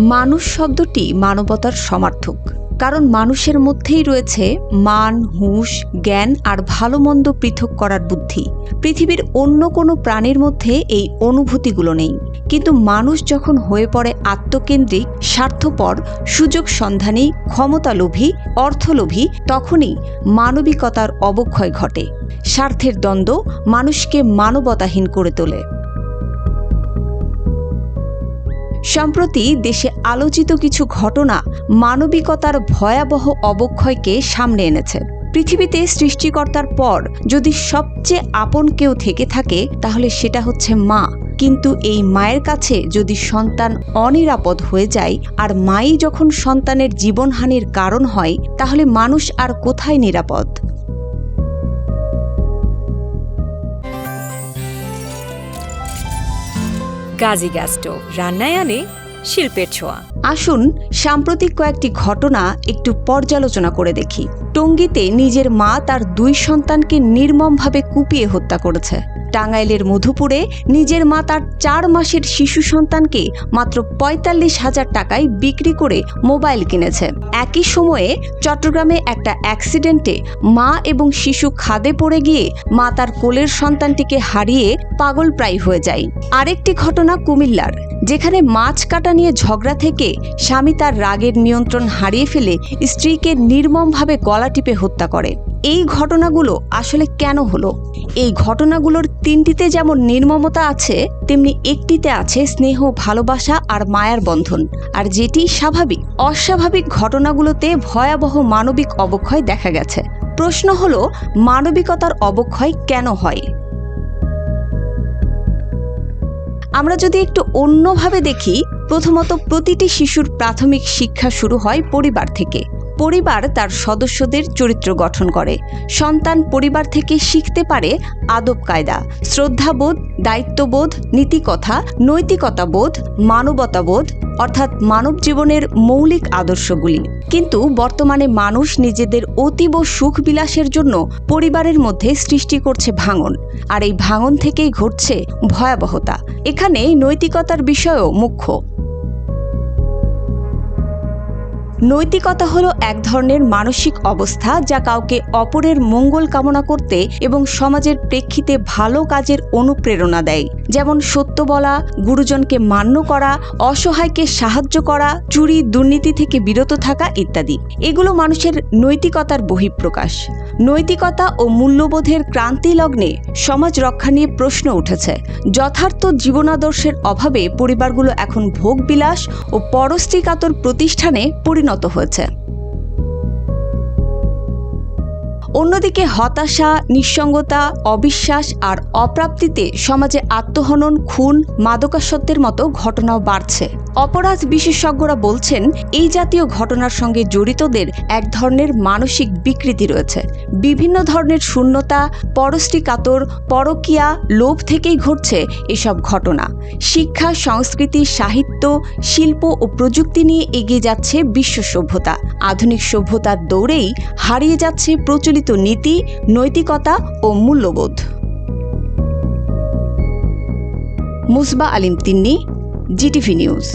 মানুষ শব্দটি মানবতার সমার্থক, কারণ মানুষের মধ্যেই রয়েছে মান, হুঁশ, জ্ঞান আর ভালো মন্দ পৃথক করার বুদ্ধি। পৃথিবীর অন্য কোনো প্রাণীর মধ্যে এই অনুভূতিগুলো নেই। কিন্তু মানুষ যখন হয়ে পড়ে আত্মকেন্দ্রিক, স্বার্থপর, সুযোগ সন্ধানী, ক্ষমতালোভী, অর্থলোভী, তখনই মানবিকতার অবক্ষয় ঘটে। স্বার্থের দ্বন্দ্ব মানুষকে মানবতাহীন করে তোলে। সম্প্রতি দেশে আলোচিত কিছু ঘটনা মানবিকতার ভয়াবহ অবক্ষয়কে সামনে এনেছে। পৃথিবীতে সৃষ্টিকর্তার পর যদি সবচেয়ে আপন কেউ থেকে থাকে তাহলে সেটা হচ্ছে মা। কিন্তু এই মায়ের কাছে যদি সন্তান অনিরাপদ হয়ে যায় আর মাই যখন সন্তানের জীবনহানির কারণ হয়, তাহলে মানুষ আর কোথায় নিরাপদ? গাজী গ্যাস স্টোভ রান্নায় আনে শিল্পের ছোঁয়া। আসুন সাম্প্রতিক কয়েকটি ঘটনা একটু পর্যালোচনা করে দেখি। টঙ্গীতে নিজের মা তার 2 সন্তানকে নির্মমভাবে কুপিয়ে হত্যা করেছে। টাঙ্গাইলের মধুপুরে নিজের মা তার 4 মাসের শিশু সন্তানকে মাত্র 45,000 টাকায় বিক্রি করে মোবাইল কিনেছে। একই সময়ে চট্টগ্রামে একটা অ্যাক্সিডেন্টে মা এবং শিশু খাদে পড়ে গিয়ে মা তার কোলের সন্তানটিকে হারিয়ে পাগলপ্রায় হয়ে যায়। আরেকটি ঘটনা কুমিল্লার, যেখানে মাছ কাটা নিয়ে ঝগড়া থেকে স্বামী তার রাগের নিয়ন্ত্রণ হারিয়ে ফেলে স্ত্রীকে নির্মমভাবে গলা টিপে হত্যা করে। এই ঘটনাগুলো আসলে কেন হলো? এই ঘটনাগুলোর 3টিতে যেমন নির্মমতা আছে, তেমনি একটিতে আছে স্নেহ, ভালোবাসা আর মায়ার বন্ধন। আর যেটি স্বাভাবিক, অস্বাভাবিক ঘটনাগুলোতে ভয়াবহ মানবিক অবক্ষয় দেখা গেছে। প্রশ্ন হলো, মানবিকতার অবক্ষয় কেন হয়? আমরা যদি একটু অন্যভাবে দেখি, প্রথমত প্রতিটি শিশুর প্রাথমিক শিক্ষা শুরু হয় পরিবার থেকে। পরিবার তার সদস্যদের চরিত্র গঠন করে। সন্তান পরিবার থেকে শিখতে পারে আদব কায়দা, শ্রদ্ধাবোধ, দায়িত্ববোধ, নীতিকথা, নৈতিকতাবোধ, মানবতাবোধ, অর্থাৎ মানব জীবনের মৌলিক আদর্শগুলি। কিন্তু বর্তমানে মানুষ নিজেদের অতীব সুখ বিলাসের জন্য পরিবারের মধ্যে সৃষ্টি করছে ভাঙন, আর এই ভাঙন থেকেই ঘটছে ভয়াবহতা। এখানে নৈতিকতার বিষয়ও মুখ্য। নৈতিকতা হলো এক ধরনের মানসিক অবস্থা যা কাউকে অপরের মঙ্গল কামনা করতে এবং সমাজের প্রেক্ষিতে ভালো কাজের অনুপ্রেরণা দেয়। যেমন সত্য বলা, গুরুজনকে মান্য করা, অসহায়কে সাহায্য করা, চুরি, দুর্নীতি থেকে বিরত থাকা ইত্যাদি। এগুলো মানুষের নৈতিকতার বহিঃপ্রকাশ। নৈতিকতা ও মূল্যবোধের ক্রান্তি লগ্নে সমাজ রক্ষা নিয়ে প্রশ্ন উঠেছে। যথার্থ জীবনাদর্শের অভাবে পরিবারগুলো এখন ভোগবিলাস ও পরশ্রীকাতর প্রতিষ্ঠানে পরিণত হয়েছে। অন্যদিকে হতাশা, নিঃসঙ্গতা, অবিশ্বাস আর অপ্রাপ্তিতে সমাজে আত্মহনন, খুন, মাদকাসক্তের মতো ঘটনাও বাড়ছে। অপরাধ বিশেষজ্ঞরা বলছেন, এই জাতীয় ঘটনার সঙ্গে জড়িতদের এক ধরনের মানসিক বিকৃতি রয়েছে। বিভিন্ন ধরনের শূন্যতা, পরশ্রীকাতর, পরকীয়া, লোভ থেকেই ঘটছে এসব ঘটনা। শিক্ষা, সংস্কৃতি, সাহিত্য, শিল্প ও প্রযুক্তি নিয়ে এগিয়ে যাচ্ছে বিশ্ব সভ্যতা। আধুনিক সভ্যতার দৌড়েই হারিয়ে যাচ্ছে প্রচলিত নীতি, নৈতিকতা ও মূল্যবোধ। মুসবা আলিম তিন্নি, জিটিভি নিউজ।